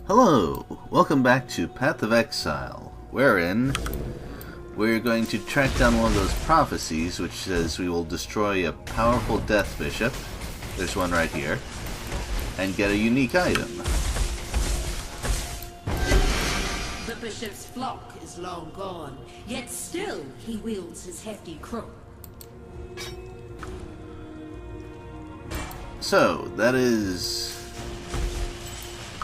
Hello! Welcome back to Path of Exile, wherein we're going to track down one of those prophecies which says we will destroy a powerful death bishop, there's one right here, and get a unique item. The bishop's flock is long gone, yet still he wields his hefty crook. So, that is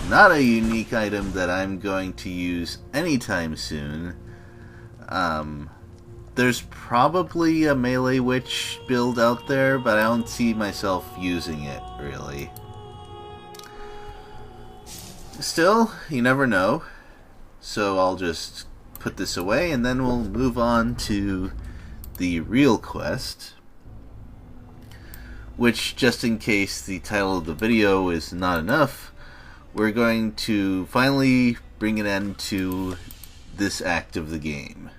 not a unique item that I'm going to use anytime soon. There's probably a melee witch build out there, but I don't see myself using it, really. Still, you never know. So I'll just put this away, and then we'll move on to the real quest. Which, just in case the title of the video is not enough, we're going to finally bring an end to this act of the game.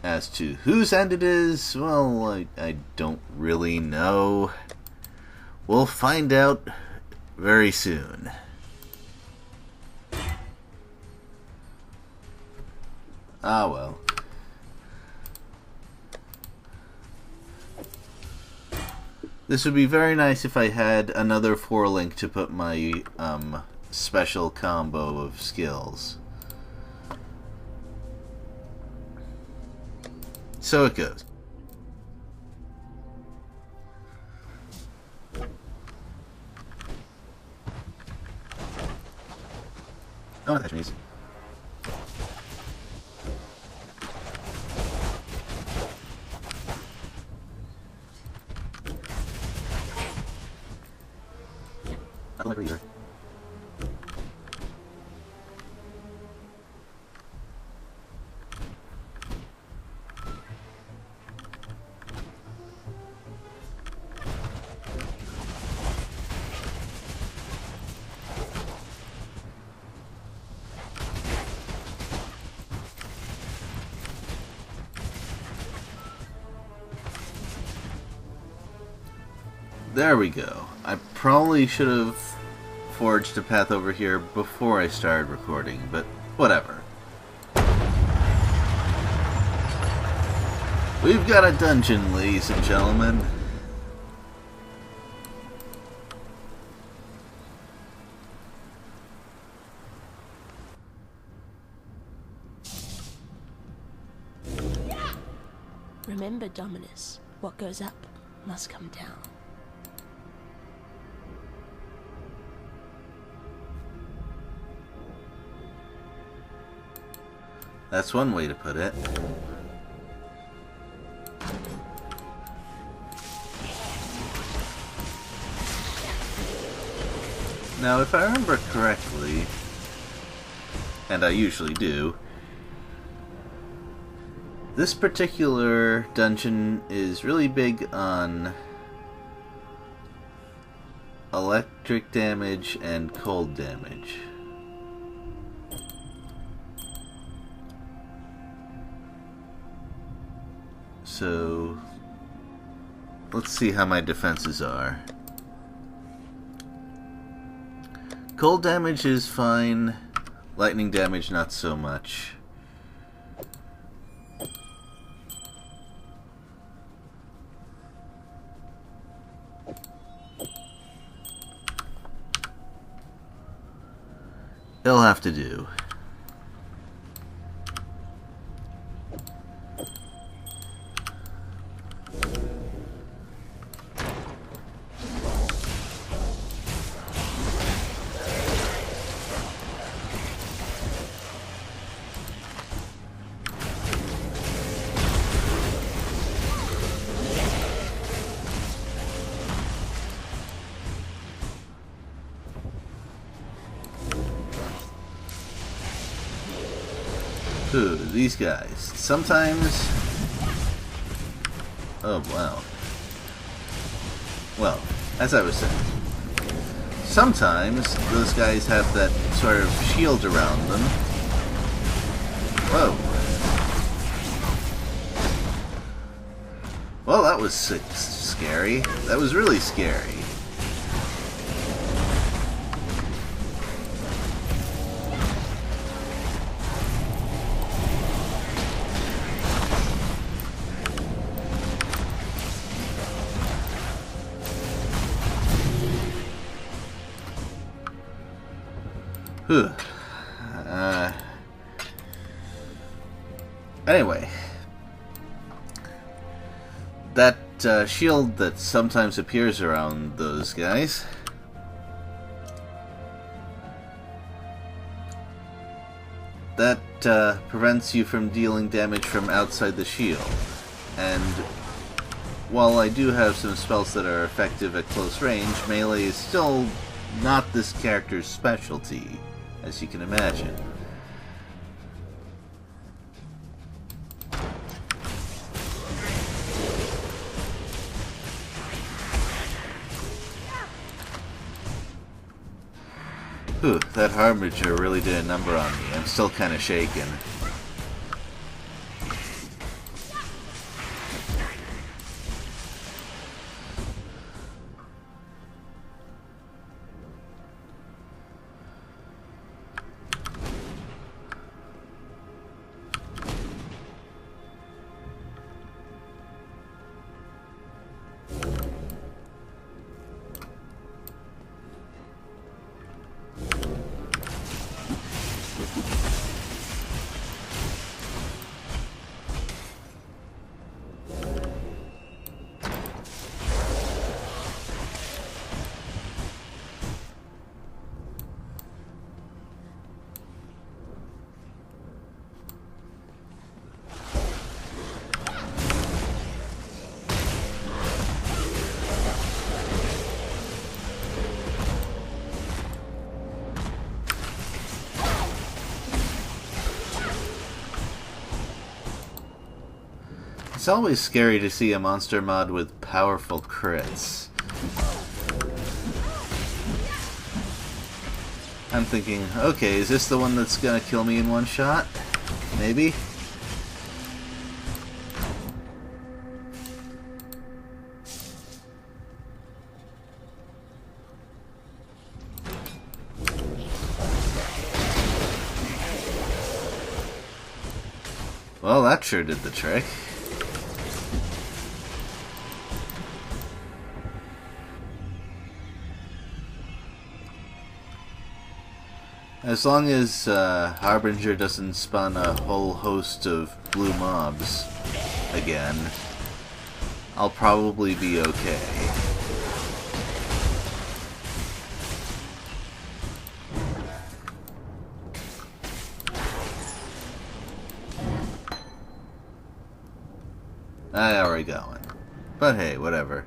As to whose end it is, well, I don't really know. We'll find out very soon. Ah, well. This would be very nice if I had another 4-link to put my special combo of skills. So it goes. Oh, that's easy. Either. There we go. I probably should have forged a path over here before I started recording, but whatever. We've got a dungeon, ladies and gentlemen. Remember, Dominus, what goes up must come down. That's one way to put it. Now, if I remember correctly, and I usually do, this particular dungeon is really big on electric damage and cold damage. So, let's see how my defenses are. Cold damage is fine, lightning damage not so much. It'll have to do. Ooh, these guys. Sometimes... Oh, wow. Well, as I was saying, sometimes those guys have that sort of shield around them. Whoa. Well, that was scary. That was really scary. Whew. Anyway, that shield that sometimes appears around those guys, that prevents you from dealing damage from outside the shield. And while I do have some spells that are effective at close range, melee is still not this character's specialty, as you can imagine. Whew, that Harbinger really did a number on me. I'm still kind of shaken. It's always scary to see a monster mod with powerful crits. I'm thinking, okay, is this the one that's gonna kill me in one shot? Maybe? Well, that sure did the trick. As long as Harbinger doesn't spawn a whole host of blue mobs again, I'll probably be okay. I already got one. But hey, whatever.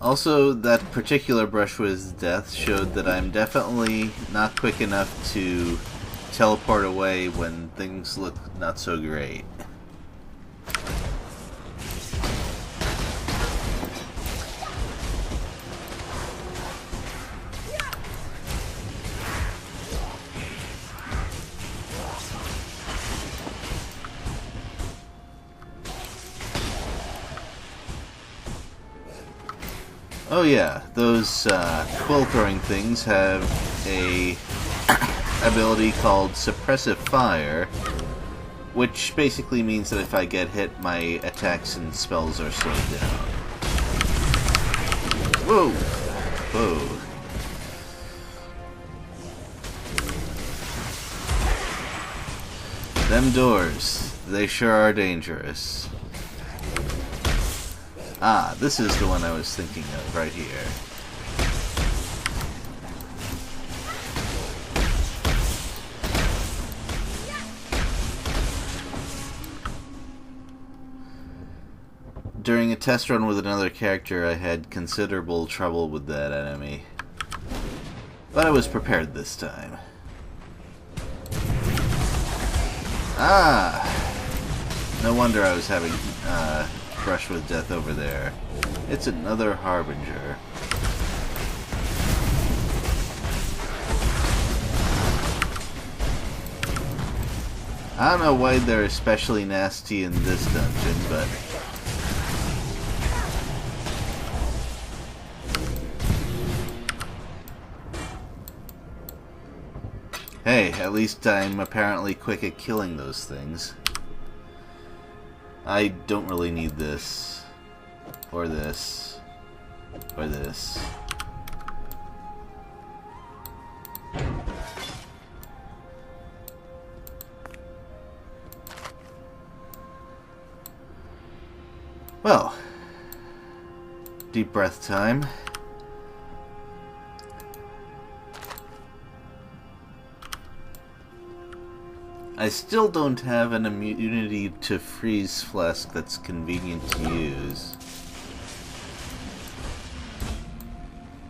Also, that particular brush with death showed that I'm definitely not quick enough to teleport away when things look not so great. Oh yeah, those quill throwing things have a ability called Suppressive Fire, which basically means that if I get hit, my attacks and spells are slowed down. Whoa! Whoa. Them doors, they sure are dangerous. Ah, this is the one I was thinking of, right here. During a test run with another character, I had considerable trouble with that enemy. But I was prepared this time. Ah! No wonder I was having, brush with death over there. It's another Harbinger. I don't know why they're especially nasty in this dungeon, but... hey, at least I'm apparently quick at killing those things. I don't really need this. Or this. Or this. Well, deep breath time. I still don't have an immunity to freeze flask that's convenient to use.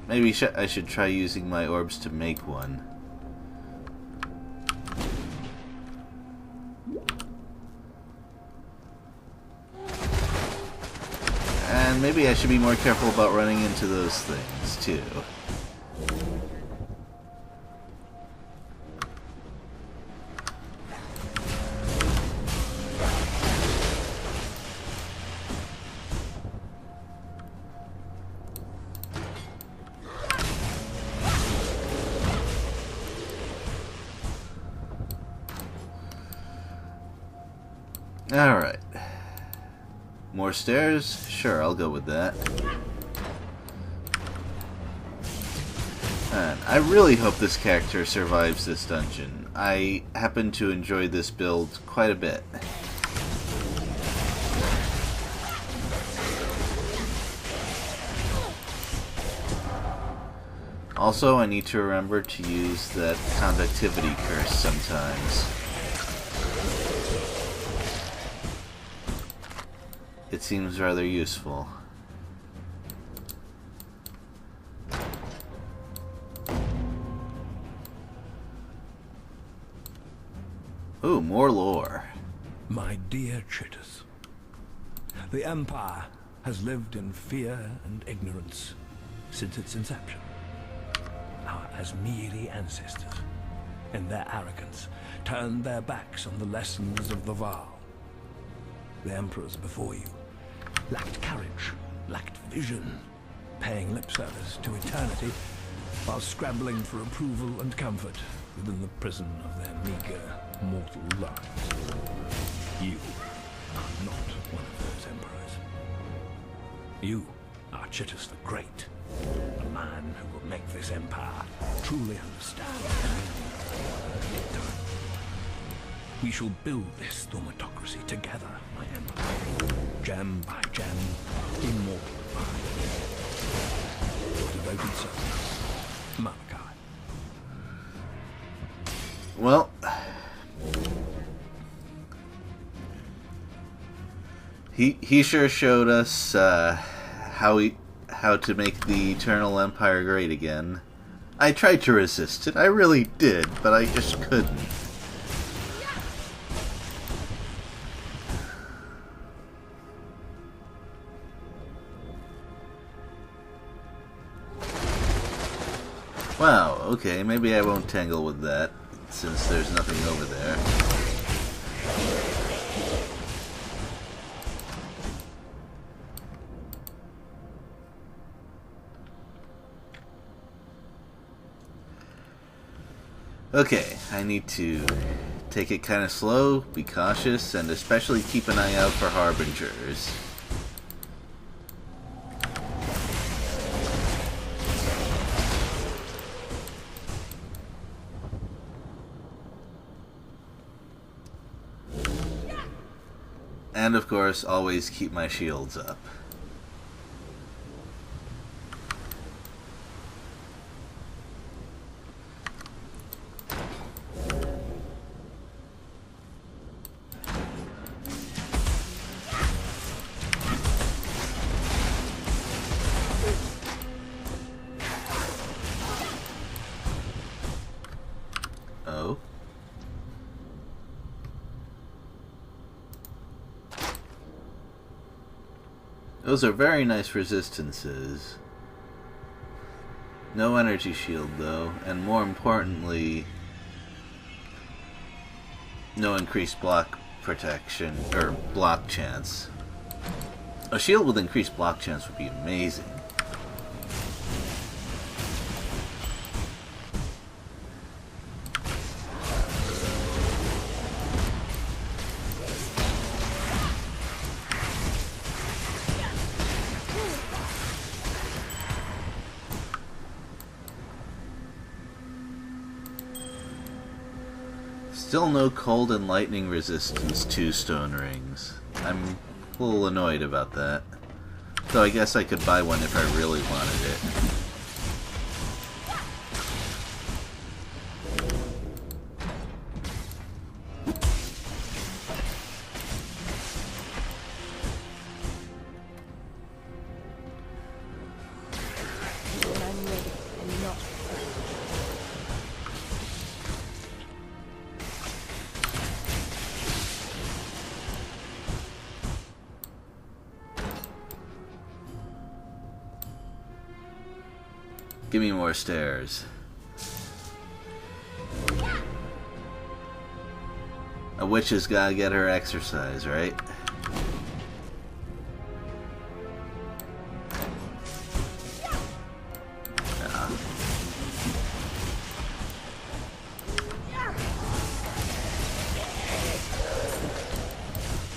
Maybe I should try using my orbs to make one. And maybe I should be more careful about running into those things, too. Alright. More stairs? Sure, I'll go with that. And I really hope this character survives this dungeon. I happen to enjoy this build quite a bit. Also, I need to remember to use that conductivity curse sometimes. It seems rather useful. Ooh, more lore. My dear Chitters, the Empire has lived in fear and ignorance since its inception. Our Asmiri ancestors, in their arrogance, turned their backs on the lessons of the Val. The emperors before you lacked courage, lacked vision, paying lip service to eternity while scrambling for approval and comfort within the prison of their meager mortal lives. You are not one of those emperors. You are Chitters the Great, a man who will make this empire truly understand the meaning of victory. We shall build this thaumatocracy together, my empire, gem by gem, immortal by immortal. Your devoted servant, Malachi. Well, he sure showed us how to make the Eternal Empire great again. I tried to resist it, I really did, but I just couldn't. Wow, okay, maybe I won't tangle with that, since there's nothing over there. Okay, I need to take it kind of slow, be cautious, and especially keep an eye out for harbingers. And of course, always keep my shields up. Oh. Those are very nice resistances. No energy shield though, and more importantly, no increased block protection, or block chance. A shield with increased block chance would be amazing. Still no cold and lightning resistance to stone rings. I'm a little annoyed about that. Though I guess I could buy one if I really wanted it. When I'm ready and not afraid. Give me more stairs. A witch has gotta get her exercise, right? Yeah.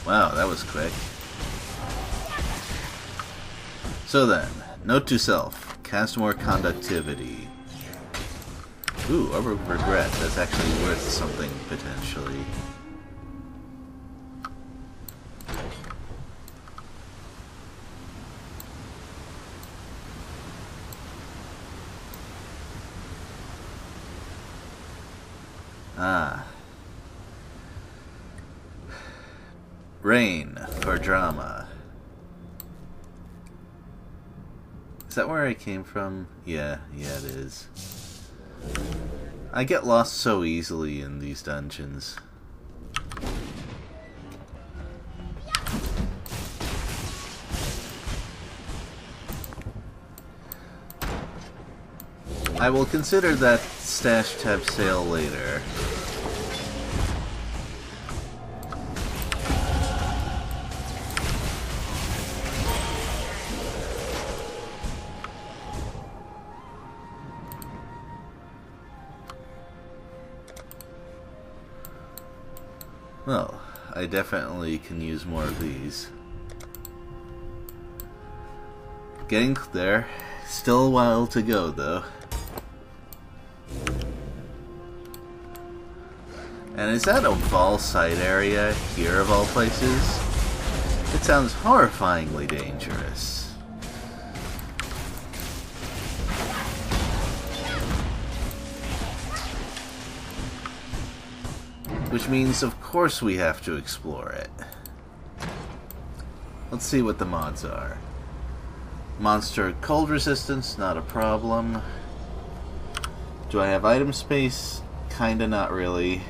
Wow, that was quick. So then, note to self. Cast more conductivity. Ooh, over regret. That's actually worth something, potentially. Ah. Rain for drama. Is that where I came from? Yeah, it is. I get lost so easily in these dungeons. I will consider that stash tab sale later. Well, I definitely can use more of these. Getting there. Still a while to go, though. And is that a ball site area here, of all places? It sounds horrifyingly dangerous. Which means, of course, we have to explore it. Let's see what the mods are. Monster cold resistance, not a problem. Do I have item space? Kinda not really.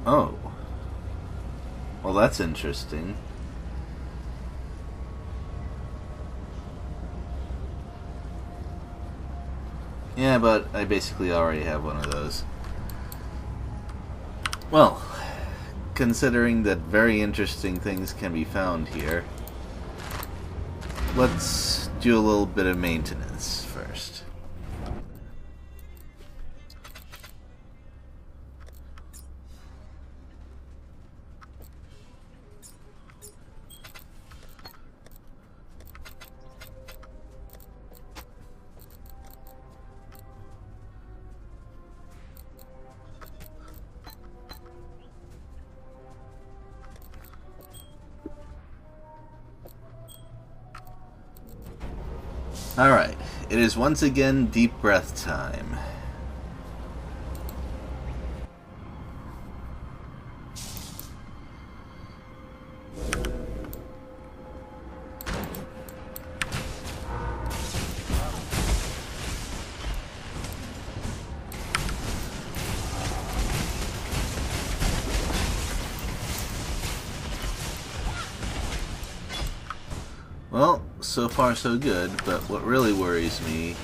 Oh. Well, that's interesting. Yeah, but I basically already have one of those. Well, considering that very interesting things can be found here, let's do a little bit of maintenance first. Alright, it is once again deep breath time. Well, so far so good, but what really worries me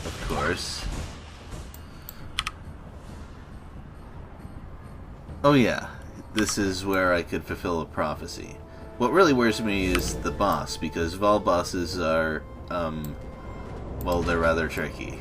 of course. Oh yeah, this is where I could fulfill a prophecy. What really worries me is the boss, because Vol bosses are, well, they're rather tricky.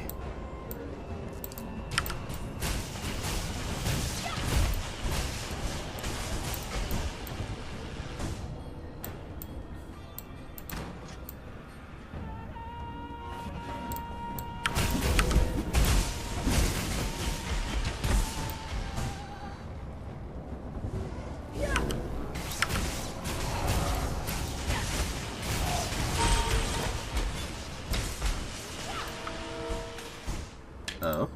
Oh.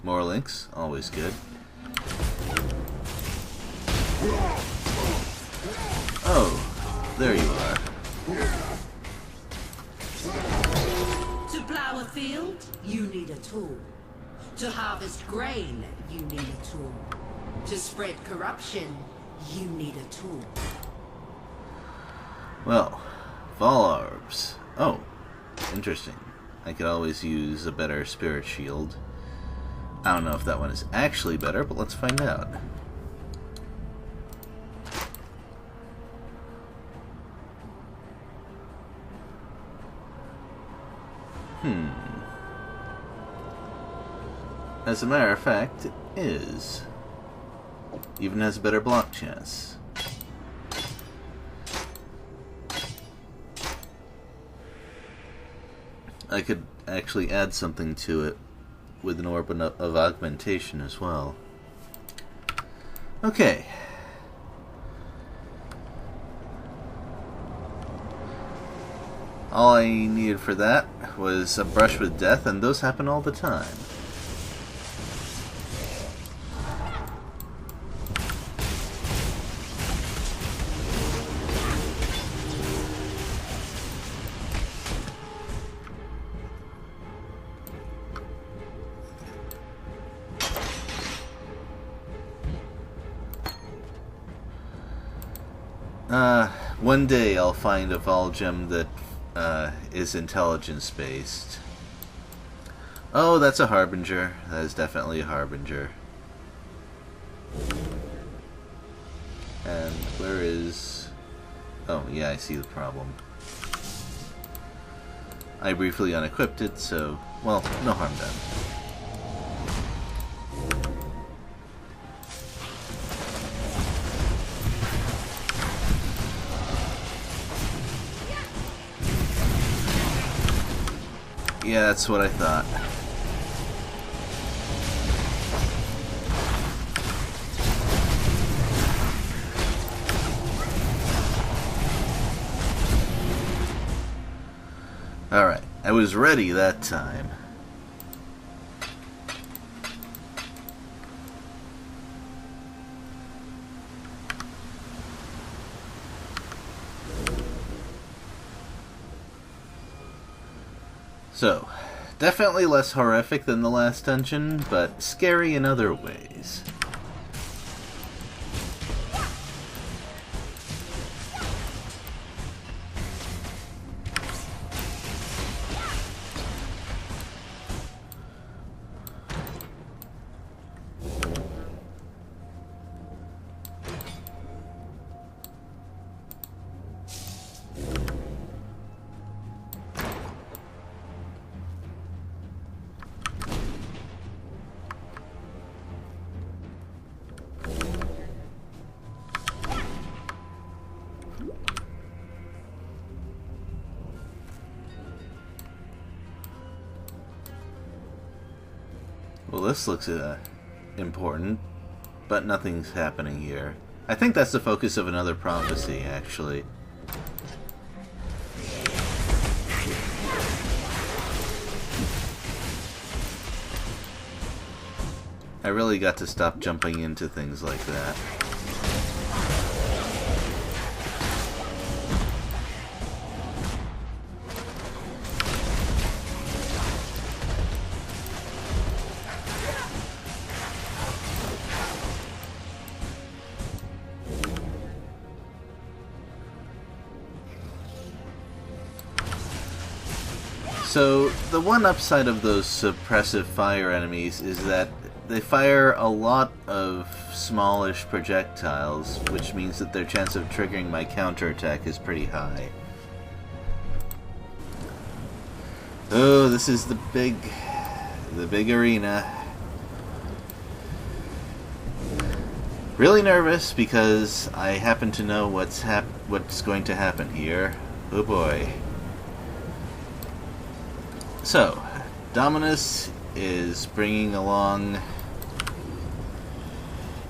More links, always good. Oh, there you are. To plow a field, you need a tool. To harvest grain, you need a tool. To spread corruption, you need a tool. Well, Vol orbs. Oh, interesting. I could always use a better spirit shield. I don't know if that one is actually better, but let's find out. As a matter of fact, it is. Even has a better block chance. I could actually add something to it with an orb of augmentation as well. Okay. All I needed for that was a brush with death, and those happen all the time. One day I'll find a Vol gem that is intelligence-based. Oh, that's a Harbinger. That is definitely a Harbinger. And where is... Oh, yeah, I see the problem. I briefly unequipped it, so... Well, no harm done. Yeah, that's what I thought. Alright, I was ready that time. So, definitely less horrific than the last dungeon, but scary in other ways. Well, this looks important, but nothing's happening here. I think that's the focus of another prophecy, actually. I really got to stop jumping into things like that. So, the one upside of those suppressive fire enemies is that they fire a lot of smallish projectiles, which means that their chance of triggering my counterattack is pretty high. Oh, this is the big arena. Really nervous because I happen to know what's going to happen here. Oh boy. So, Dominus is bringing along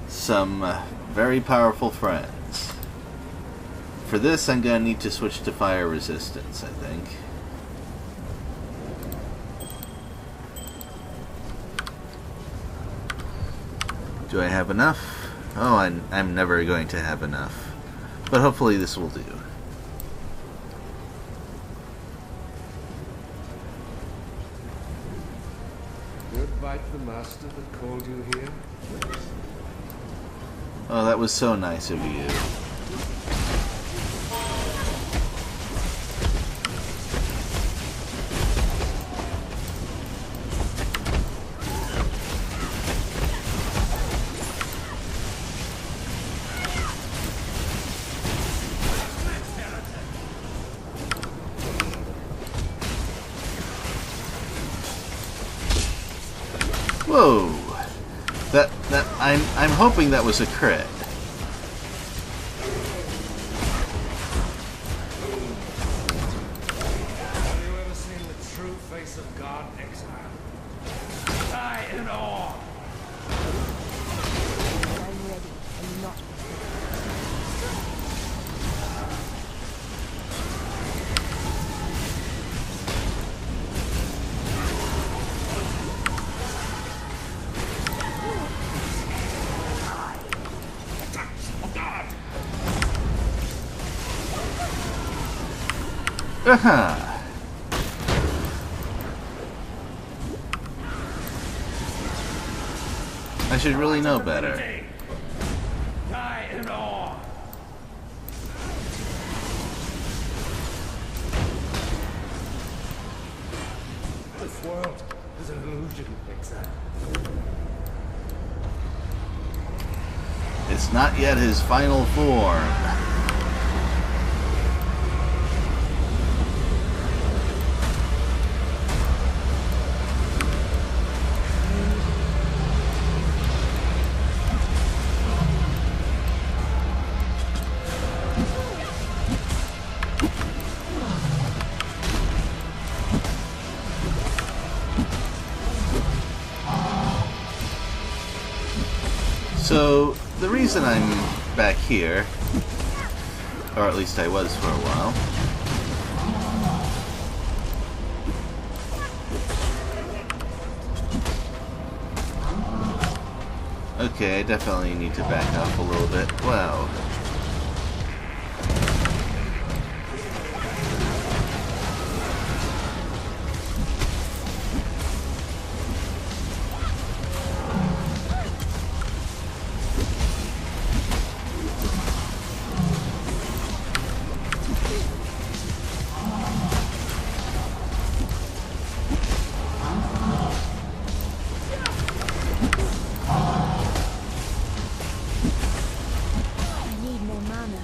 some very powerful friends. For this, I'm going to need to switch to fire resistance, I think. Do I have enough? Oh, I'm never going to have enough. But hopefully this will do. Goodbye to the master that called you here. Oh, that was so nice of you. Whoa! I'm hoping that was a crit. Have you ever seen the true face of God, Exile? Die in awe! I'm ready and not Aha! I should really know better. Die in awe! This world is an illusion, Exile. It's not yet his final form. So, the reason I'm back here, or at least I was for a while, okay, I definitely need to back up a little bit. Wow. I need more mana.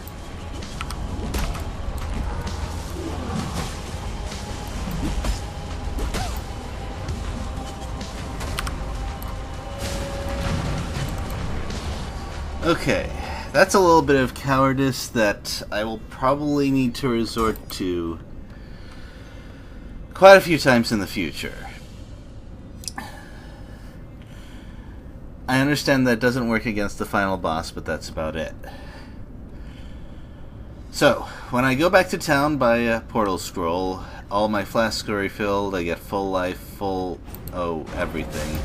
Okay, that's a little bit of cowardice that I will probably need to resort to quite a few times in the future. I understand that doesn't work against the final boss, but that's about it. So, when I go back to town by a portal scroll, all my flasks are refilled, I get full life, full... oh, everything.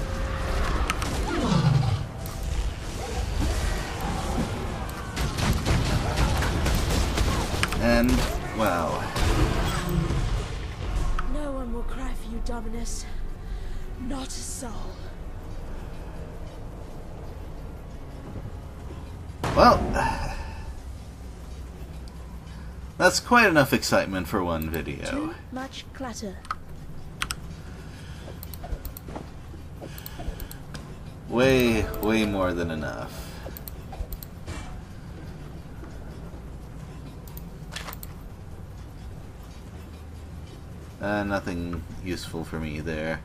And, wow. No one will cry for you, Dominus. Not a soul. Well, that's quite enough excitement for one video. Too much clutter. Way, way more than enough. Nothing useful for me there.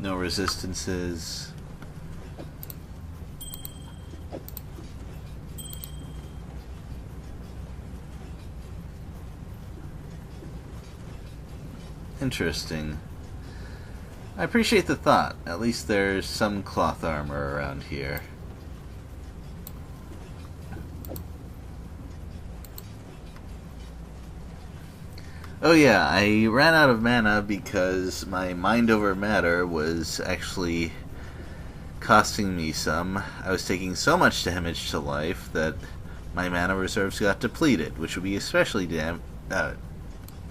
No resistances. Interesting. I appreciate the thought. At least there's some cloth armor around here. Oh yeah, I ran out of mana because my mind over matter was actually costing me some. I was taking so much damage to life that my mana reserves got depleted, which would be especially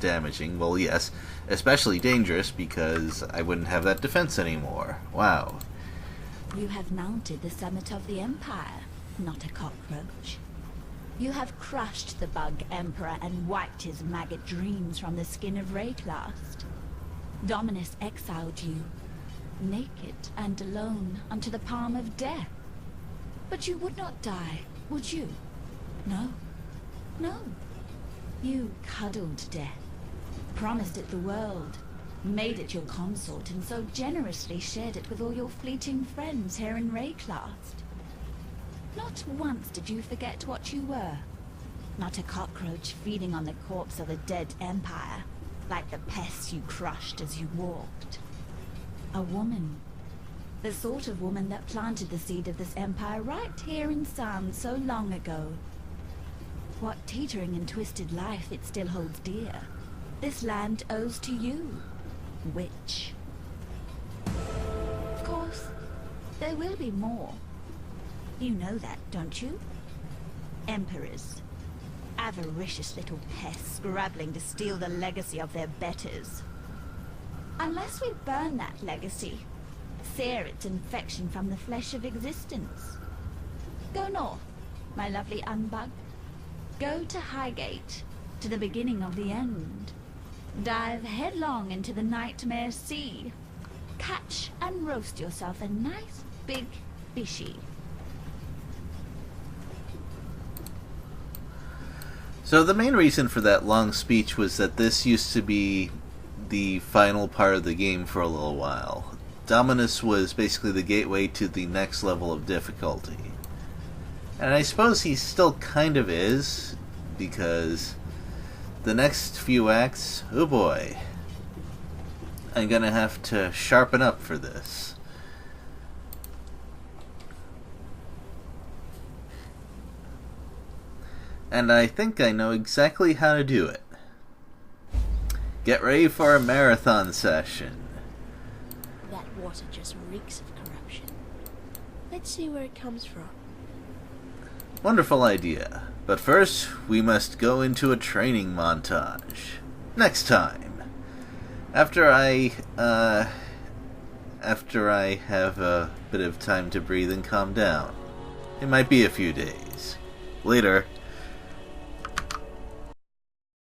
damaging. Well, yes, especially dangerous because I wouldn't have that defense anymore. Wow. You have mounted the summit of the Empire, not a cockroach. You have crushed the bug Emperor and wiped his maggot dreams from the skin of Rayclast. Dominus exiled you, naked and alone, unto the palm of death. But you would not die, would you? No. No. You cuddled death, promised it the world, made it your consort, and so generously shared it with all your fleeting friends here in Rayclast. Not once did you forget what you were. Not a cockroach feeding on the corpse of a dead empire, like the pests you crushed as you walked. A woman. The sort of woman that planted the seed of this empire right here in Sand so long ago. What teetering and twisted life it still holds dear, this land owes to you, witch. Of course, there will be more. You know that, don't you? Emperors. Avaricious little pests scrabbling to steal the legacy of their betters. Unless we burn that legacy, sear its infection from the flesh of existence. Go north, my lovely unbug. Go to Highgate, to the beginning of the end. Dive headlong into the nightmare sea. Catch and roast yourself a nice big fishy. So the main reason for that long speech was that this used to be the final part of the game for a little while. Dominus was basically the gateway to the next level of difficulty. And I suppose he still kind of is, because the next few acts, oh boy, I'm gonna have to sharpen up for this. And I think I know exactly how to do it. Get ready for a marathon session. That water just reeks of corruption. Let's see where it comes from. Wonderful idea. But first, we must go into a training montage. Next time. After I have a bit of time to breathe and calm down. It might be a few days. Later.